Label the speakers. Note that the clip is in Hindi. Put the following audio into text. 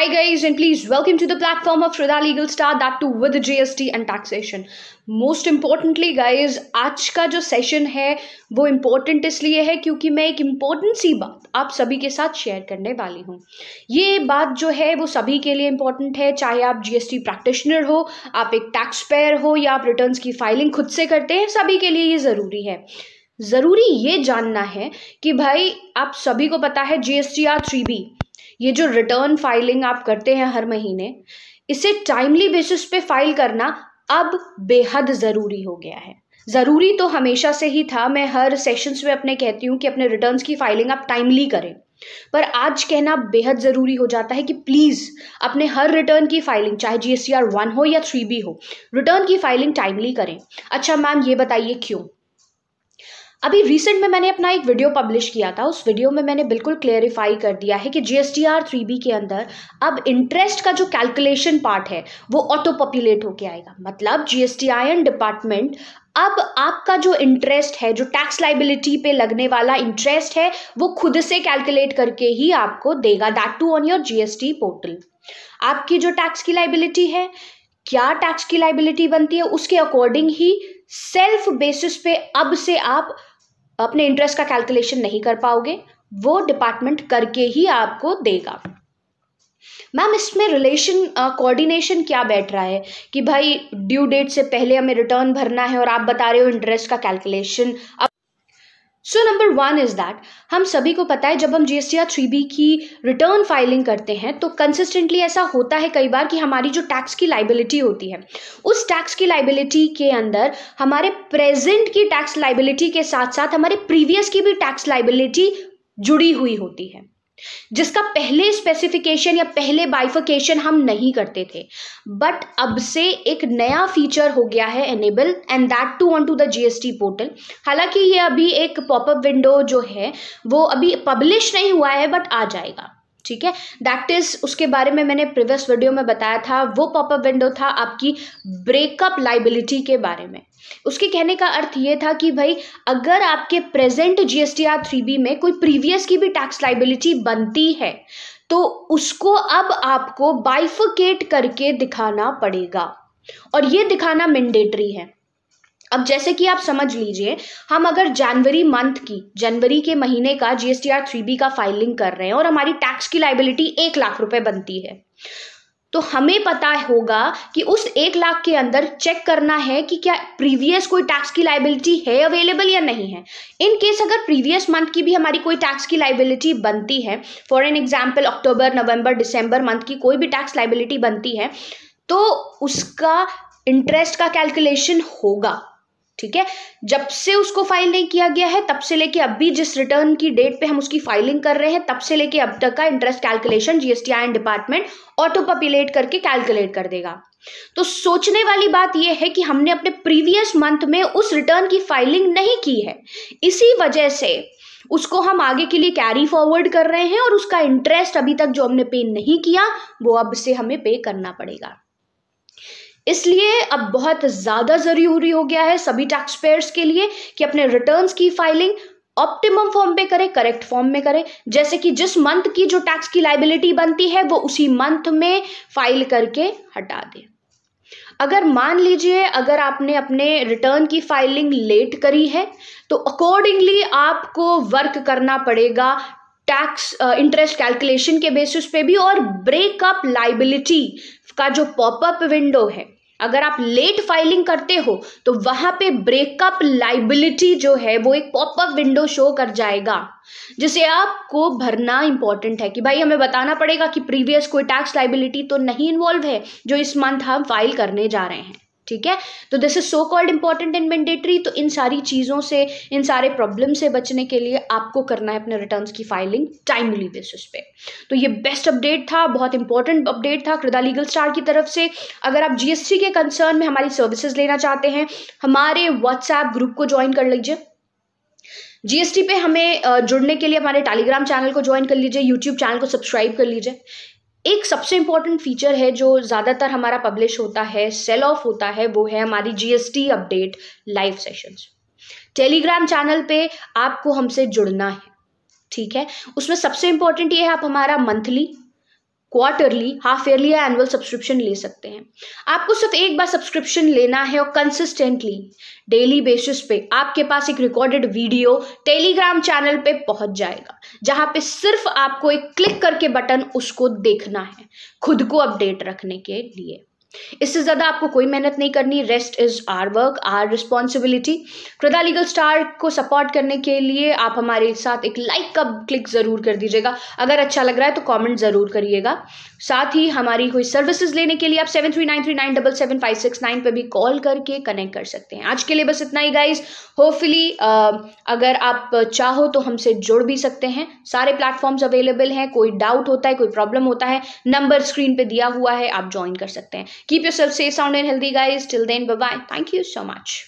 Speaker 1: Hi guys, and please welcome to the platform of Shraddha Legal Star, that too with GST and taxation. Most importantly guys, आज का जो सेशन है वो इम्पोर्टेंट इसलिए है क्योंकि मैं एक इम्पोर्टेंट सी बात आप सभी के साथ शेयर करने वाली हूँ। ये बात जो है वो सभी के लिए इम्पोर्टेंट है, चाहे आप जीएसटी प्रैक्टिशनर हो, आप एक टैक्स पेयर हो या आप रिटर्न्स की फाइलिंग खुद से करते हैं, सभी के लिए ये ज़रूरी है। ज़रूरी ये जानना है कि भाई आप सभी को पता है GSTR 3B, ये जो रिटर्न फाइलिंग आप करते हैं हर महीने, इसे टाइमली बेसिस पे फाइल करना अब बेहद ज़रूरी हो गया है। ज़रूरी तो हमेशा से ही था, मैं हर सेशंस में अपने कहती हूँ कि अपने रिटर्न्स की फाइलिंग आप टाइमली करें, पर आज कहना बेहद ज़रूरी हो जाता है कि प्लीज़ अपने हर रिटर्न की फाइलिंग, चाहे GSTR 1 हो या 3B हो, रिटर्न की फाइलिंग टाइमली करें। अच्छा मैम ये बताइए क्यों? अभी रिसेंट में मैंने अपना एक वीडियो पब्लिश किया था, उस वीडियो में मैंने बिल्कुल क्लेरिफाई कर दिया है कि GSTR 3B के अंदर अब इंटरेस्ट का जो कैलकुलेशन पार्ट है वो ऑटो पॉपुलेट होके आएगा। मतलब GSTIN डिपार्टमेंट अब आपका जो इंटरेस्ट है, जो टैक्स लाइबिलिटी पे लगने वाला इंटरेस्ट है, वो खुद से कैलकुलेट करके ही आपको देगा, that too on your GST portal. आपकी जो टैक्स की लाइबिलिटी है, क्या टैक्स की लाइबिलिटी बनती है, उसके अकॉर्डिंग ही सेल्फ बेसिस पे अब से आप अपने इंटरेस्ट का कैलकुलेशन नहीं कर पाओगे, वो डिपार्टमेंट करके ही आपको देगा। मैम इसमें रिलेशन कोऑर्डिनेशन क्या बैठ रहा है कि भाई ड्यू डेट से पहले हमें रिटर्न भरना है और आप बता रहे हो इंटरेस्ट का calculation. So number 1 is that हम सभी को पता है जब हम GSTR 3B की रिटर्न फाइलिंग करते हैं तो कंसिस्टेंटली ऐसा होता है कई बार कि हमारी जो टैक्स की लाइबिलिटी होती है, उस टैक्स की लाइबिलिटी के अंदर हमारे प्रेजेंट की टैक्स लाइबिलिटी के साथ साथ हमारे प्रीवियस की भी टैक्स लाइबिलिटी जुड़ी हुई होती है, जिसका पहले स्पेसिफिकेशन या पहले बाइफिकेशन हम नहीं करते थे। बट अब से एक नया फीचर हो गया है enable, and that too on to the GST portal. हालांकि ये अभी एक पॉपअप विंडो जो है वो अभी पब्लिश नहीं हुआ है, बट आ जाएगा, ठीक है। दैट इज, उसके बारे में मैंने प्रीवियस वीडियो में बताया था। वो पॉपअप विंडो था आपकी ब्रेकअप लाइबिलिटी के बारे में। उसके कहने का अर्थ ये था कि भाई अगर आपके प्रेजेंट GSTR 3B में कोई प्रीवियस की भी टैक्स लाइबिलिटी बनती है तो उसको अब आपको बाइफिकेट करके दिखाना पड़ेगा, और ये दिखाना मैंडेटरी है। अब जैसे कि आप समझ लीजिए, हम अगर जनवरी के महीने का GSTR 3B का फाइलिंग कर रहे हैं और हमारी टैक्स की लाइबिलिटी 1 लाख रुपए बनती है, तो हमें पता होगा कि उस 1 लाख के अंदर चेक करना है कि क्या प्रीवियस कोई टैक्स की लाइबिलिटी है अवेलेबल या नहीं है। इन केस अगर प्रीवियस मंथ की भी हमारी कोई टैक्स की लाइबिलिटी बनती है, for an example October, November, December month की कोई भी टैक्स लाइबिलिटी बनती है, तो उसका इंटरेस्ट का कैलकुलेशन होगा, ठीक है। जब से उसको फाइल नहीं किया गया है तब से लेके अभी जिस रिटर्न की डेट पे हम उसकी फाइलिंग कर रहे हैं, तब से लेके अब तक का interest calculation GSTIN department auto populate करके कैलकुलेट कर देगा। तो सोचने वाली बात यह है कि हमने अपने प्रीवियस मंथ में उस रिटर्न की फाइलिंग नहीं की है, इसी वजह से उसको हम आगे के लिए कैरी फॉरवर्ड कर रहे हैं और उसका इंटरेस्ट अभी तक जो हमने पे नहीं किया वो अब से हमें पे करना पड़ेगा। इसलिए अब बहुत ज़्यादा ज़रूरी हो गया है सभी टैक्स पेयर्स के लिए कि अपने रिटर्न्स की फाइलिंग ऑप्टिमम फॉर्म पे करें, करेक्ट फॉर्म में करें। जैसे कि जिस मंथ की जो टैक्स की लाइबिलिटी बनती है वो उसी मंथ में फाइल करके हटा दें। अगर मान लीजिए अगर आपने अपने रिटर्न की फाइलिंग लेट करी है तो अकॉर्डिंगली आपको वर्क करना पड़ेगा टैक्स इंटरेस्ट कैलकुलेशन के बेसिस पे भी, और ब्रेकअप लाइबिलिटी का जो पॉपअप विंडो है, अगर आप लेट फाइलिंग करते हो तो वहां पे ब्रेकअप लाइबिलिटी जो है वो एक पॉपअप विंडो शो कर जाएगा, जिसे आपको भरना इंपॉर्टेंट है कि भाई हमें बताना पड़ेगा कि प्रीवियस कोई टैक्स लाइबिलिटी तो नहीं इन्वॉल्व है जो इस मंथ हम फाइल करने जा रहे हैं, ठीक है। तो this is so called important and mandatory. तो इन सारी चीज़ों से, इन सारे प्रॉब्लम से बचने के लिए आपको करना है अपने रिटर्न्स की फाइलिंग टाइमली बेसिस पे। तो ये बेस्ट अपडेट था, बहुत इंपॉर्टेंट अपडेट था श्रद्धा लीगल स्टार की तरफ से। अगर आप GST के कंसर्न में हमारी सर्विसेज लेना चाहते हैं, हमारे व्हाट्सएप ग्रुप को ज्वाइन कर लीजिए। GST पे हमें जुड़ने के लिए हमारे टेलीग्राम चैनल को ज्वाइन कर लीजिए, यूट्यूब चैनल को सब्सक्राइब कर लीजिए। एक सबसे इंपॉर्टेंट फीचर है जो ज़्यादातर हमारा पब्लिश होता है, सेल ऑफ होता है, वो है हमारी GST update live sessions. Telegram channel पे आपको हमसे जुड़ना है, ठीक है। उसमें सबसे इंपॉर्टेंट ये है आप हमारा मंथली क्वार्टरली, हाफ ईयरली या एनुअल सब्सक्रिप्शन ले सकते हैं। आपको सिर्फ एक बार सब्सक्रिप्शन लेना है और कंसिस्टेंटली डेली बेसिस पे आपके पास एक रिकॉर्डेड वीडियो टेलीग्राम चैनल पे पहुंच जाएगा, जहां पे सिर्फ आपको एक क्लिक करके बटन उसको देखना है खुद को अपडेट रखने के लिए। इससे ज्यादा आपको कोई मेहनत नहीं करनी। Rest is our work, our responsibility. क्रदा लीगल स्टार को सपोर्ट करने के लिए आप हमारे साथ एक लाइक का क्लिक जरूर कर दीजिएगा। अगर अच्छा लग रहा है तो कमेंट जरूर करिएगा। साथ ही हमारी कोई सर्विसेज लेने के लिए आप 7393977569 पे भी कॉल करके कनेक्ट कर सकते हैं। आज के लिए बस इतना ही गाइज। होपफुली अगर आप चाहो तो हमसे जुड़ भी सकते हैं। सारे प्लेटफॉर्म्स अवेलेबल हैं। कोई डाउट होता है, कोई प्रॉब्लम होता है, नंबर स्क्रीन पे दिया हुआ है, आप ज्वाइन कर सकते हैं। Keep yourself safe, sound and healthy guys. Till then, bye bye. Thank you so much.